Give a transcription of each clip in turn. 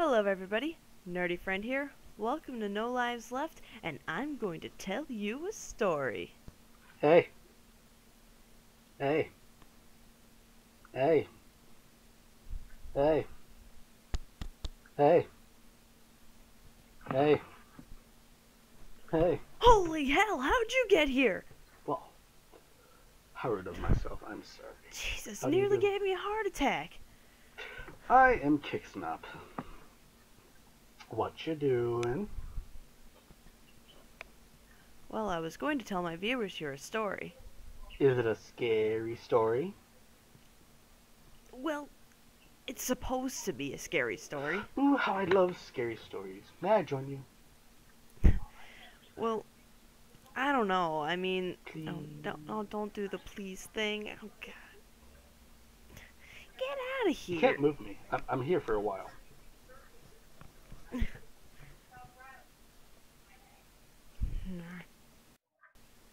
Hello everybody, Nerdy Friend here. Welcome to No Lives Left, and I'm going to tell you a story. Hey. Hey. Hey. Hey. Hey. Hey. Hey. Holy hell, how'd you get here? Well, how rude of myself. I'm sorry. Jesus, How do you nearly do? gave me a heart attack. I am Kicksnap. What you doing? Well, I was going to tell my viewers your story. Is it a scary story? Well, it's supposed to be a scary story. Ooh, how I love scary stories. May I join you? Well, I don't know. I mean, Please. don't do the please thing. Oh God, get out of here. You can't move me. I'm here for a while.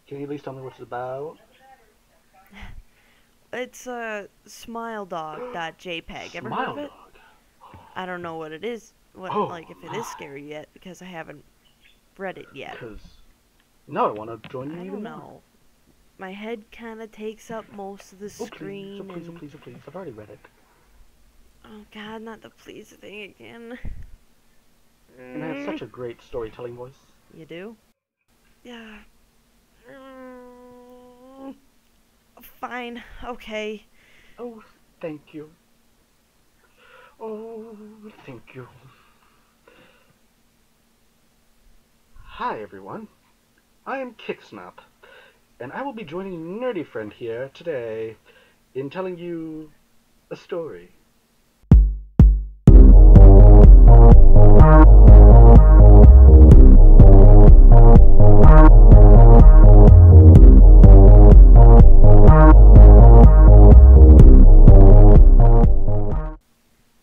Can you at least tell me what it's about? It's Smile.dog.jpg. Ever heard of it? Smile.dog. I don't know what it is. Like if it is scary yet, because I haven't read it yet. Because no, I want to join you. I don't know. My head kind of takes up most of the screen. Please, I've already read it. Oh God, not the please thing again. And I have such a great storytelling voice. You do? Yeah. Fine. Okay. Oh, thank you. Oh, thank you. Hi, everyone. I am Kicksnap, and I will be joining Nerdy Friend here today in telling you a story.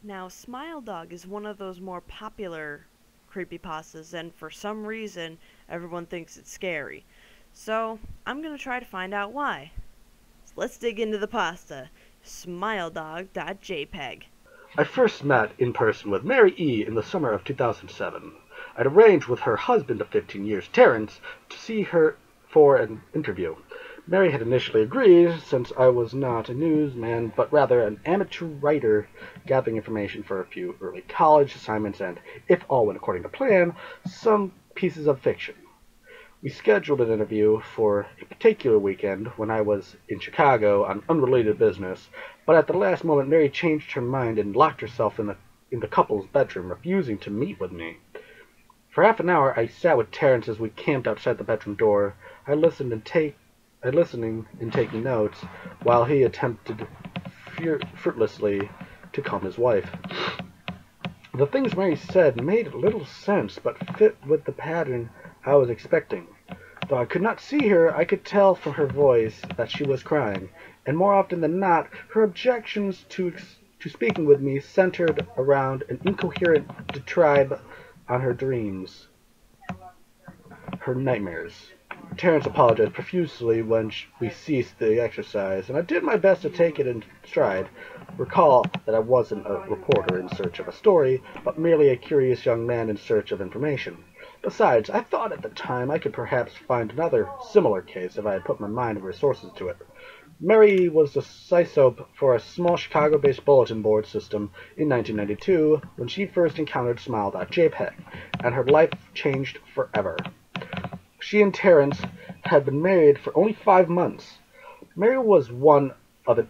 Now, Smile Dog is one of those more popular creepypastas, and for some reason, everyone thinks it's scary. So, I'm gonna try to find out why. So let's dig into the pasta. Smile.dog.jpg. I first met in person with Mary E. in the summer of 2007. I'd arranged with her husband of 15 years, Terrence, to see her for an interview. Mary had initially agreed, since I was not a newsman, but rather an amateur writer gathering information for a few early college assignments and, if all went according to plan, some pieces of fiction. We scheduled an interview for a particular weekend when I was in Chicago on unrelated business, but at the last moment Mary changed her mind and locked herself in the couple's bedroom, refusing to meet with me. For half an hour I sat with Terrence as we camped outside the bedroom door. I listening and taking notes, while he attempted fruitlessly to calm his wife. The things Mary said made little sense, but fit with the pattern I was expecting. Though I could not see her, I could tell from her voice that she was crying, and more often than not, her objections to speaking with me centered around an incoherent diatribe on her dreams, her nightmares. Terrence apologized profusely when we ceased the exercise, and I did my best to take it in stride. Recall that I wasn't a reporter in search of a story, but merely a curious young man in search of information. Besides, I thought at the time I could perhaps find another similar case if I had put my mind and resources to it. Mary was the CISO for a small Chicago-based bulletin board system in 1992 when she first encountered Smile.jpg, and her life changed forever. She and Terrence had been married for only 5 months. Mary was one of an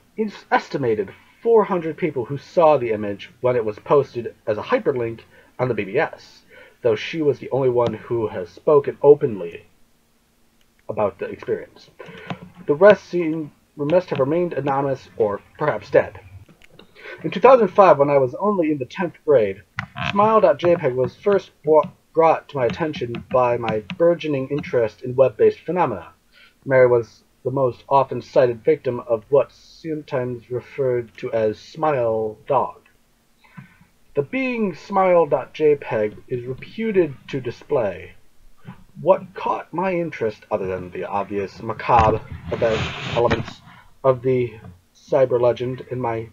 estimated 400 people who saw the image when it was posted as a hyperlink on the BBS, though she was the only one who has spoken openly about the experience. The rest must have remained anonymous or perhaps dead. In 2005, when I was only in the 10th grade, Smile.jpg was first brought to my attention by my burgeoning interest in web-based phenomena. Mary was the most often cited victim of what's sometimes referred to as Smile Dog. The being Smile.jpg is reputed to display. What caught my interest, other than the obvious macabre elements of the cyber legend, in my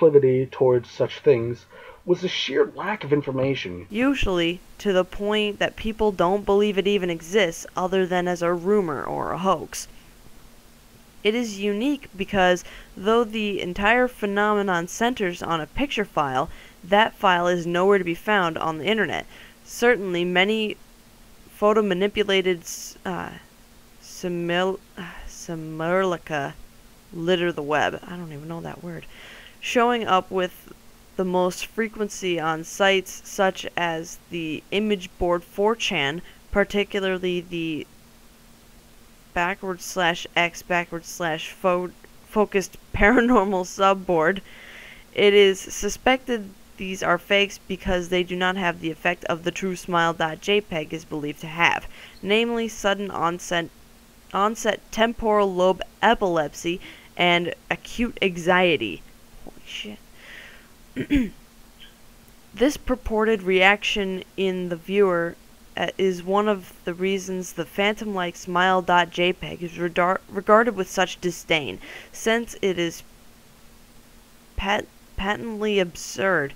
proclivity towards such things was the sheer lack of information. Usually to the point that people don't believe it even exists other than as a rumor or a hoax. It is unique because though the entire phenomenon centers on a picture file, that file is nowhere to be found on the internet. Certainly many photo-manipulated simulacra litter the web. I don't even know that word. Showing up with the most frequency on sites such as the image board 4chan, particularly the /x/focused paranormal subboard. It is suspected these are fakes because they do not have the effect of the true Smile.jpg is believed to have, namely sudden onset temporal lobe epilepsy and acute anxiety. Holy shit. This purported reaction in the viewer is one of the reasons the phantom-like Smile.jpg is regarded with such disdain, since it is patently absurd.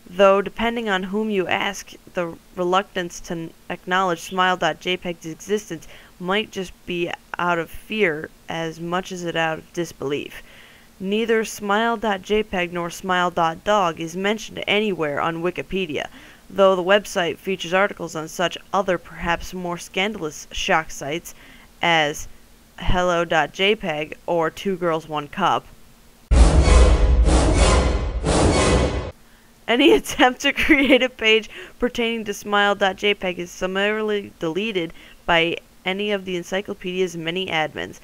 Though, depending on whom you ask, the reluctance to acknowledge Smile.jpg's existence might just be out of fear as much as it out of disbelief. Neither Smile.jpg nor Smile.dog is mentioned anywhere on Wikipedia, though the website features articles on such other perhaps more scandalous shock sites as Hello.jpg or Two Girls One Cup. Any attempt to create a page pertaining to Smile.jpg is summarily deleted by any of the encyclopedia's many admins.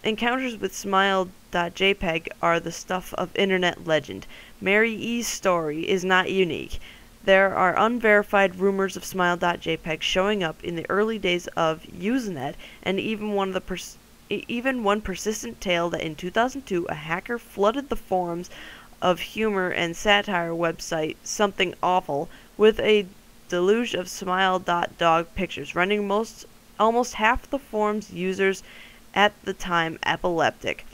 Encounters with Smile.jpg are the stuff of internet legend. Mary E's story is not unique. There are unverified rumors of Smile.jpg showing up in the early days of Usenet, and even one persistent tale that in 2002 a hacker flooded the forums of humor and satire website Something Awful with a deluge of Smile.dog pictures, rendering almost half the forum's users at the time epileptic.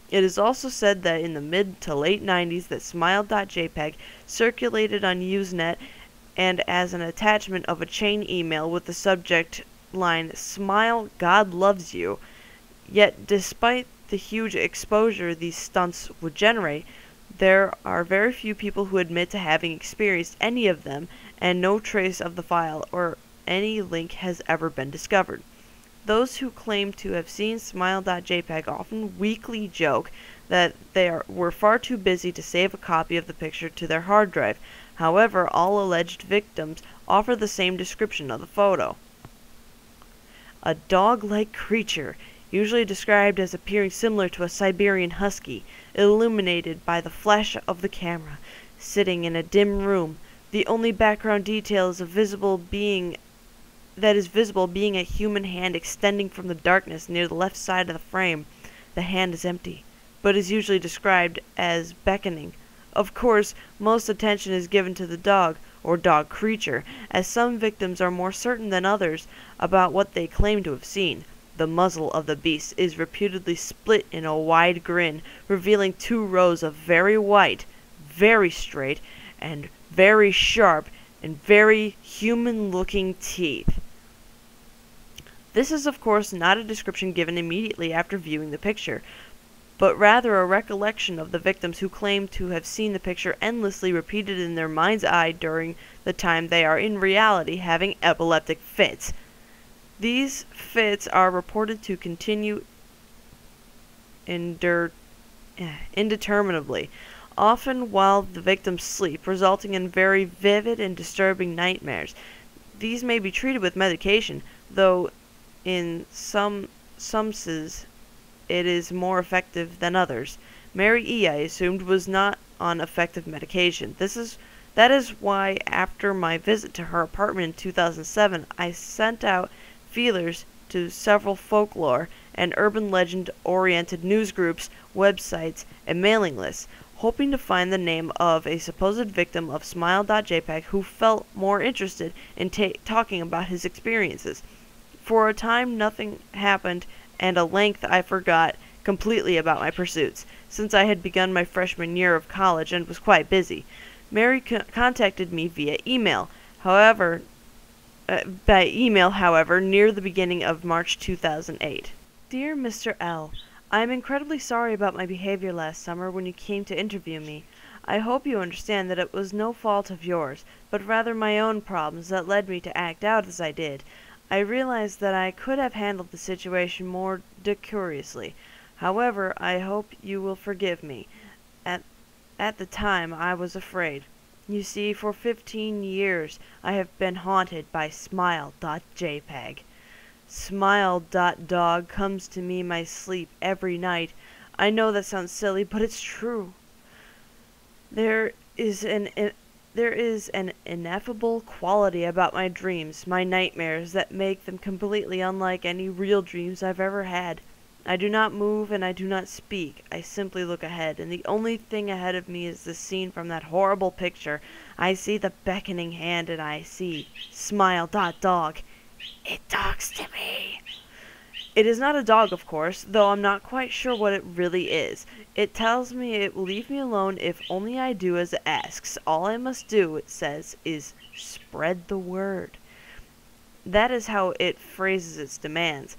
It is also said that in the mid to late 90s that Smile.jpg circulated on Usenet and as an attachment of a chain email with the subject line "Smile, God loves you." Yet despite the huge exposure these stunts would generate, there are very few people who admit to having experienced any of them, and no trace of the file or any link has ever been discovered. Those who claim to have seen Smile.jpg often weakly joke that they were far too busy to save a copy of the picture to their hard drive. However, all alleged victims offer the same description of the photo. A dog-like creature, usually described as appearing similar to a Siberian husky, illuminated by the flash of the camera, sitting in a dim room. The only background detail is visible being a human hand extending from the darkness near the left side of the frame. The hand is empty, but is usually described as beckoning. Of course, most attention is given to the dog, or dog creature, as some victims are more certain than others about what they claim to have seen. The muzzle of the beast is reputedly split in a wide grin, revealing 2 rows of very white, very straight, and very sharp, and very human-looking teeth. This is of course not a description given immediately after viewing the picture, but rather a recollection of the victims who claim to have seen the picture endlessly repeated in their mind's eye during the time they are in reality having epileptic fits. These fits are reported to continue indeterminably, often while the victims sleep, resulting in very vivid and disturbing nightmares. These may be treated with medication, though in some cases it is more effective than others. Mary E., I assumed, was not on effective medication. That is why after my visit to her apartment in 2007, I sent out feelers to several folklore and urban legend-oriented news groups, websites, and mailing lists, hoping to find the name of a supposed victim of Smile.jpg who felt more interested in talking about his experiences. For a time nothing happened, and at length I forgot completely about my pursuits, since I had begun my freshman year of college and was quite busy. Mary contacted me via email. However, near the beginning of March 2008. Dear Mr. L., I am incredibly sorry about my behavior last summer when you came to interview me. I hope you understand that it was no fault of yours, but rather my own problems that led me to act out as I did. I realize that I could have handled the situation more decorously. However, I hope you will forgive me. At the time, I was afraid. You see, for 15 years I have been haunted by Smile.jpg. Smile.dog comes to me in my sleep every night. I know that sounds silly, but it's true. There is an ineffable quality about my dreams, my nightmares, that make them completely unlike any real dreams I've ever had. I do not move and I do not speak. I simply look ahead, and the only thing ahead of me is the scene from that horrible picture. I see the beckoning hand, and I see Smile.dog. It talks to me. It is not a dog, of course, though I'm not quite sure what it really is. It tells me it will leave me alone if only I do as it asks. All I must do, it says, is spread the word. That is how it phrases its demands,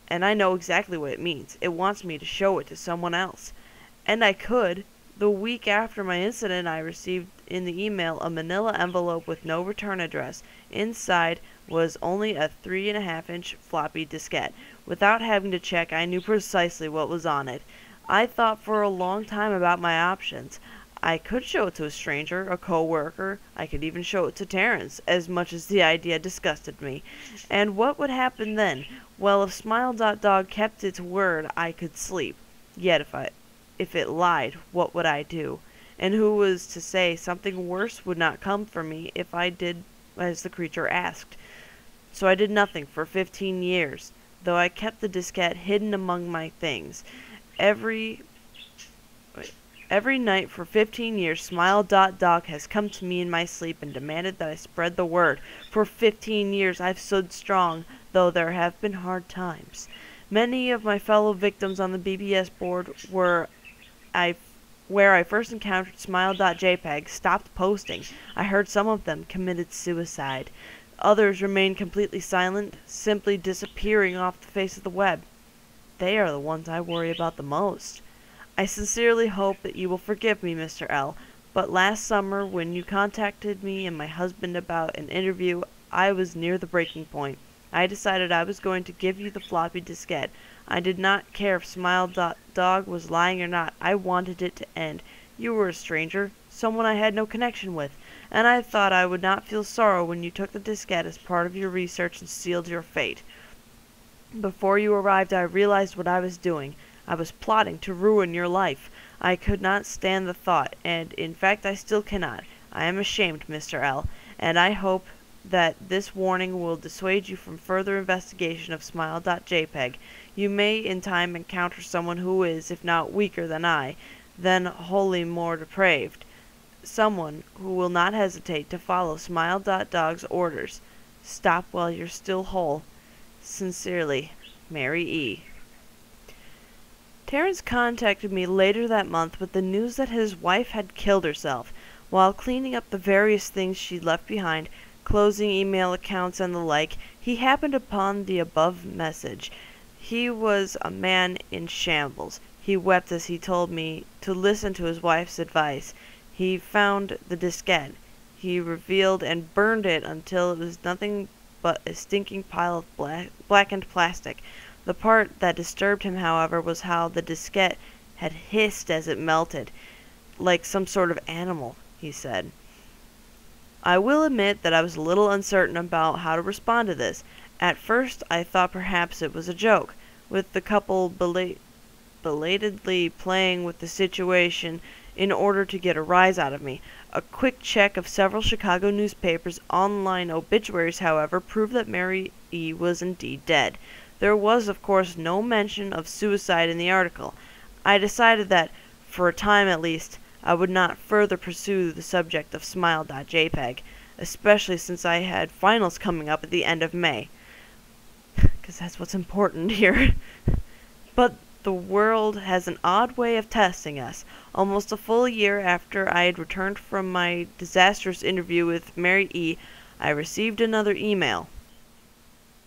and I know exactly what it means. It wants me to show it to someone else. And I could. The week after my incident, I received in the email a manila envelope with no return address. Inside was only a 3.5-inch floppy diskette. Without having to check, I knew precisely what was on it. I thought for a long time about my options. I could show it to a stranger, a co-worker. I could even show it to Terrence, as much as the idea disgusted me. And what would happen then? Well, if Smile.dog kept its word, I could sleep. Yet if it lied, what would I do? And who was to say something worse would not come for me if I did as the creature asked? So I did nothing for 15 years, though I kept the diskette hidden among my things. Every night for 15 years, Smile.dog has come to me in my sleep and demanded that I spread the word. For 15 years I've stood strong, though there have been hard times. Many of my fellow victims on the BBS board where I first encountered Smile.jpg stopped posting. I heard some of them committed suicide. Others remained completely silent, simply disappearing off the face of the web. They are the ones I worry about the most. I sincerely hope that you will forgive me, Mr. L., but last summer when you contacted me and my husband about an interview, I was near the breaking point. I decided I was going to give you the floppy diskette. I did not care if Smile.dog was lying or not. I wanted it to end. You were a stranger, someone I had no connection with, and I thought I would not feel sorrow when you took the diskette as part of your research and sealed your fate. Before you arrived, I realized what I was doing. I was plotting to ruin your life. I could not stand the thought, and in fact I still cannot. I am ashamed, Mr. L., and I hope that this warning will dissuade you from further investigation of Smile.jpg. You may in time encounter someone who is, if not weaker than I, then wholly more depraved. Someone who will not hesitate to follow Smile.dog's orders. Stop while you're still whole. Sincerely, Mary E. Terrence contacted me later that month with the news that his wife had killed herself. While cleaning up the various things she'd left behind, closing email accounts and the like, he happened upon the above message. He was a man in shambles. He wept as he told me to listen to his wife's advice. He found the diskette. He revealed and burned it until it was nothing but a stinking pile of blackened plastic. The part that disturbed him, however, was how the diskette had hissed as it melted, like some sort of animal, he said. I will admit that I was a little uncertain about how to respond to this. At first, I thought perhaps it was a joke, with the couple belatedly playing with the situation in order to get a rise out of me. A quick check of several Chicago newspapers' online obituaries, however, proved that Mary E. was indeed dead. There was, of course, no mention of suicide in the article. I decided that, for a time at least, I would not further pursue the subject of Smile.jpg, especially since I had finals coming up at the end of May. Because that's what's important here. But The world has an odd way of testing us. Almost a full year after I had returned from my disastrous interview with Mary E., I received another email.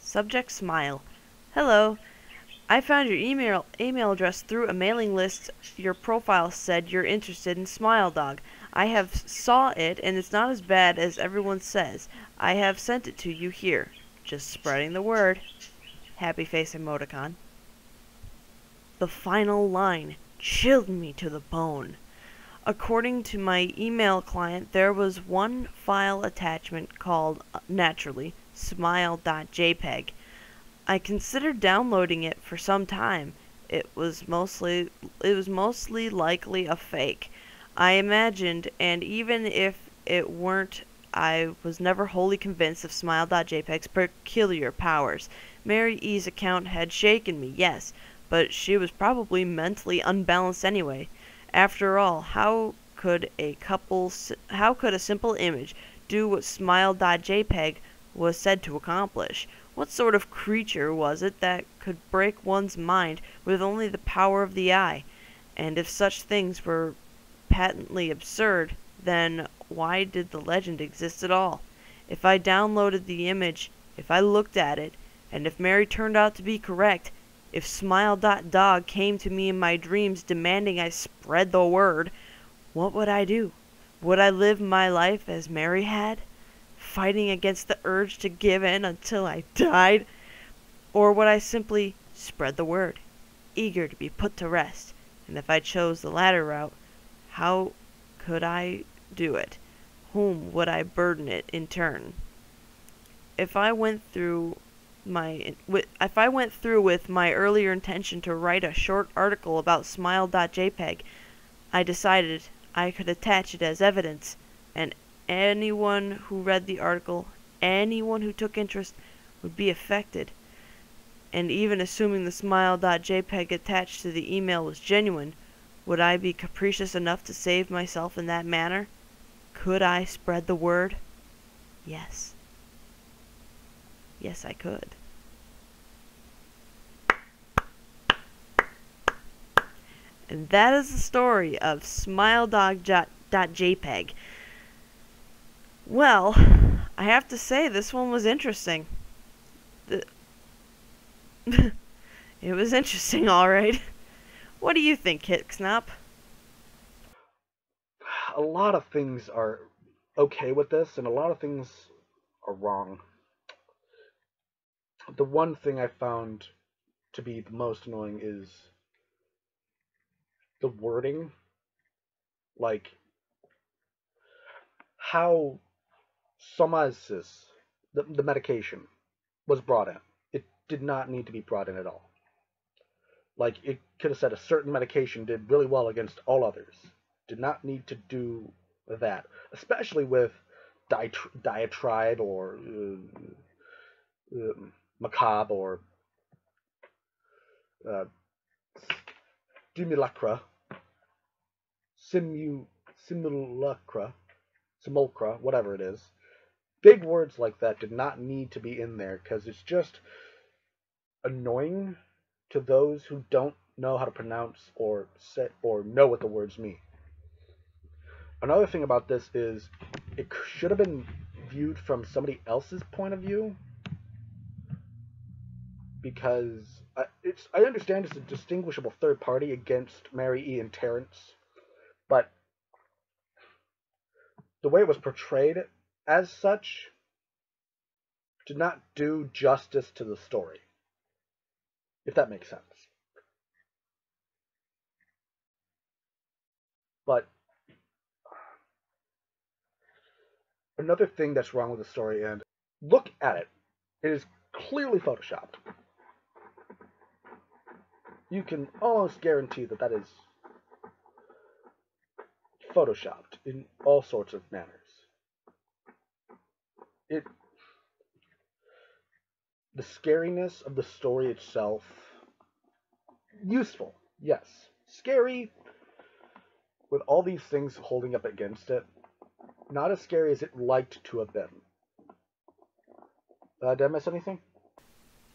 Subject Smile. Hello. I found your email address through a mailing list. Your profile said you're interested in Smile.dog. I have saw it, and it's not as bad as everyone says. I have sent it to you here. Just spreading the word. Happy face emoticon. The final line chilled me to the bone. According to my email client, there was one file attachment called, naturally, Smile.jpg. I considered downloading it for some time. It was mostly likely a fake. I imagined, and even if it weren't, I was never wholly convinced of Smile.jpg's peculiar powers. Mary E.'s account had shaken me, yes, but she was probably mentally unbalanced anyway. After all, how could a simple image do what Smile.jpg was said to accomplish? What sort of creature was it that could break one's mind with only the power of the eye? And if such things were patently absurd, then why did the legend exist at all? If I downloaded the image, if I looked at it, and if Mary turned out to be correct, if Smile.dog came to me in my dreams demanding I spread the word, what would I do? Would I live my life as Mary had, fighting against the urge to give in until I died? Or would I simply spread the word, eager to be put to rest? And if I chose the latter route, how could I do it? Whom would I burden it in turn? If I went through with my earlier intention to write a short article about Smile.jpg, I decided I could attach it as evidence, and anyone who read the article, anyone who took interest, would be affected. And even assuming the Smile.jpg attached to the email was genuine, would I be capricious enough to save myself in that manner? Could I spread the word? Yes. Yes, I could. And that is the story of Smile.dog.jpg. Well, I have to say this one was interesting. It was interesting, alright. What do you think, Hicksnap? A lot of things are okay with this, and a lot of things are wrong. The one thing I found to be the most annoying is the wording, like how psoriasis, the medication, was brought in. It did not need to be brought in at all. Like, it could have said a certain medication did really well against all others. Did not need to do that, especially with diatribe or macabre or uh, simulacra, simulacra, simulacra, whatever it is. Big words like that did not need to be in there because it's just annoying to those who don't know how to pronounce or say or know what the words mean. Another thing about this is it should have been viewed from somebody else's point of view because I understand it's a distinguishable third party against Mary E. and Terrence, but the way it was portrayed as such did not do justice to the story, if that makes sense. But another thing that's wrong with the story, and look at it, it is clearly photoshopped. You can almost guarantee that that is photoshopped in all sorts of manners. It the scariness of the story itself, useful, yes. Scary with all these things holding up against it, not as scary as it liked to have been. Did I miss anything?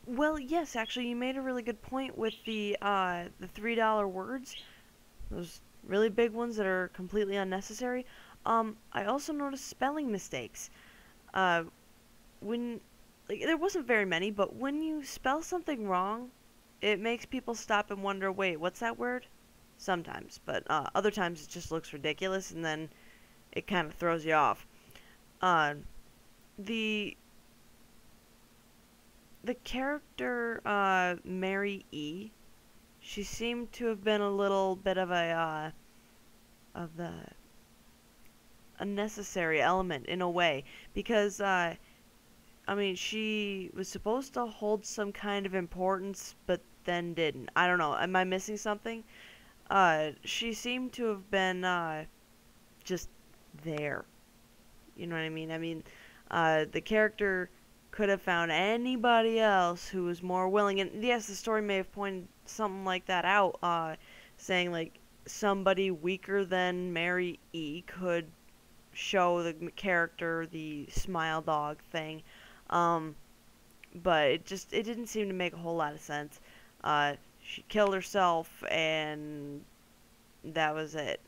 Well, yes, actually, you made a really good point with the $3 words. Those really big ones that are completely unnecessary. I also noticed spelling mistakes. Uh, when like there wasn't very many, but when you spell something wrong, it makes people stop and wonder, wait, what's that word? Sometimes, but other times it just looks ridiculous, and then it kind of throws you off. Uh, the the character Mary E. She seemed to have been a little bit of of the unnecessary element in a way because I mean she was supposed to hold some kind of importance, but then didn't. I don't know. Am I missing something? She seemed to have been just there. You know what I mean? The character could have found anybody else who was more willing. And yes, the story may have pointed something like that out, saying like somebody weaker than Mary E could show the character the Smile.dog thing. Um, but it didn't seem to make a whole lot of sense. She killed herself, and that was it.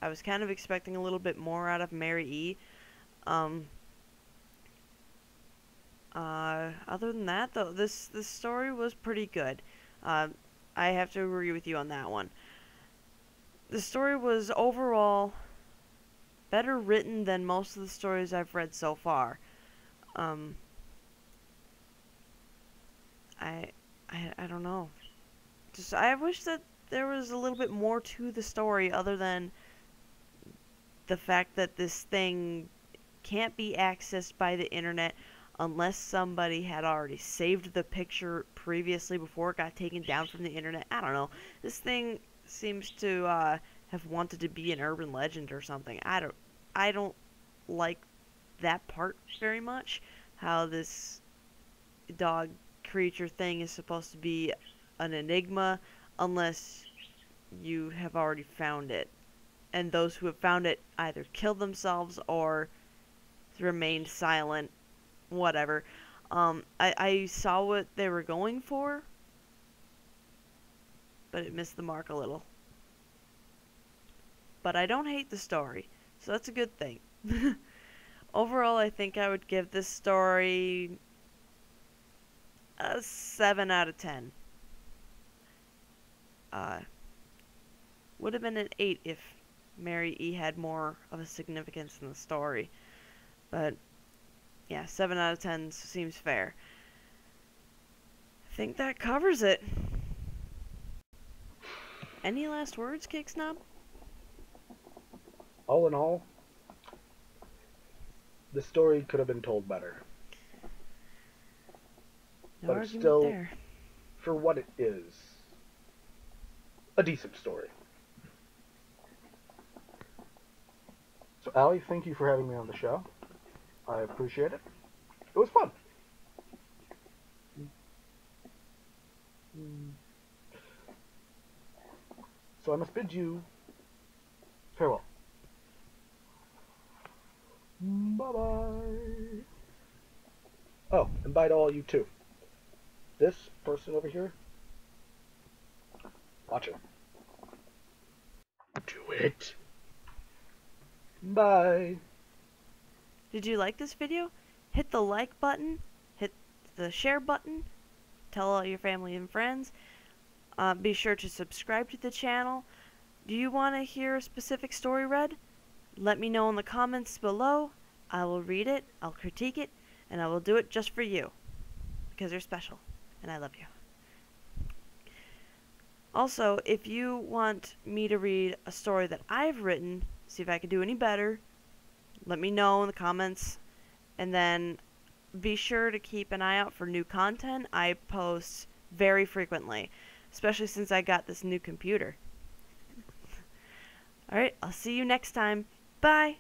I was kind of expecting a little bit more out of Mary E. Um, Other than that, though, this story was pretty good. Uh, I have to agree with you on that one. The story was overall better written than most of the stories I've read so far. Um, I, I don't know. Just I wish that there was a little bit more to the story other than the fact that this thing can't be accessed by the internet unless somebody had already saved the picture previously before it got taken down from the internet. I don't know. This thing seems to have wanted to be an urban legend or something. I don't like that part very much. How this dog creature thing is supposed to be an enigma unless you have already found it. And those who have found it either killed themselves or remained silent, whatever. I saw what they were going for, but it missed the mark a little. But I don't hate the story, so that's a good thing. Overall, I think I would give this story a 7 out of 10. Uh, would have been an 8 if Mary E had more of a significance in the story. But yeah, 7 out of 10 seems fair. I think that covers it. Any last words, Kick Snob? All in all, the story could have been told better. No but it's argument still, there. for what it is, a decent story. So, Allie, thank you for having me on the show. I appreciate it. It was fun. So I must bid you farewell. Bye-bye. Oh, and bye to all you too. This person over here, watch it. Do it. Bye. Did you like this video? Hit the like button, hit the share button, tell all your family and friends. Be sure to subscribe to the channel. Do you want to hear a specific story read? Let me know in the comments below. I will read it, I'll critique it, and I will do it just for you. Because you're special, and I love you. Also, if you want me to read a story that I've written, see if I can do any better, let me know in the comments. And then be sure to keep an eye out for new content. I post very frequently, especially since I got this new computer. Alright, I'll see you next time. Bye!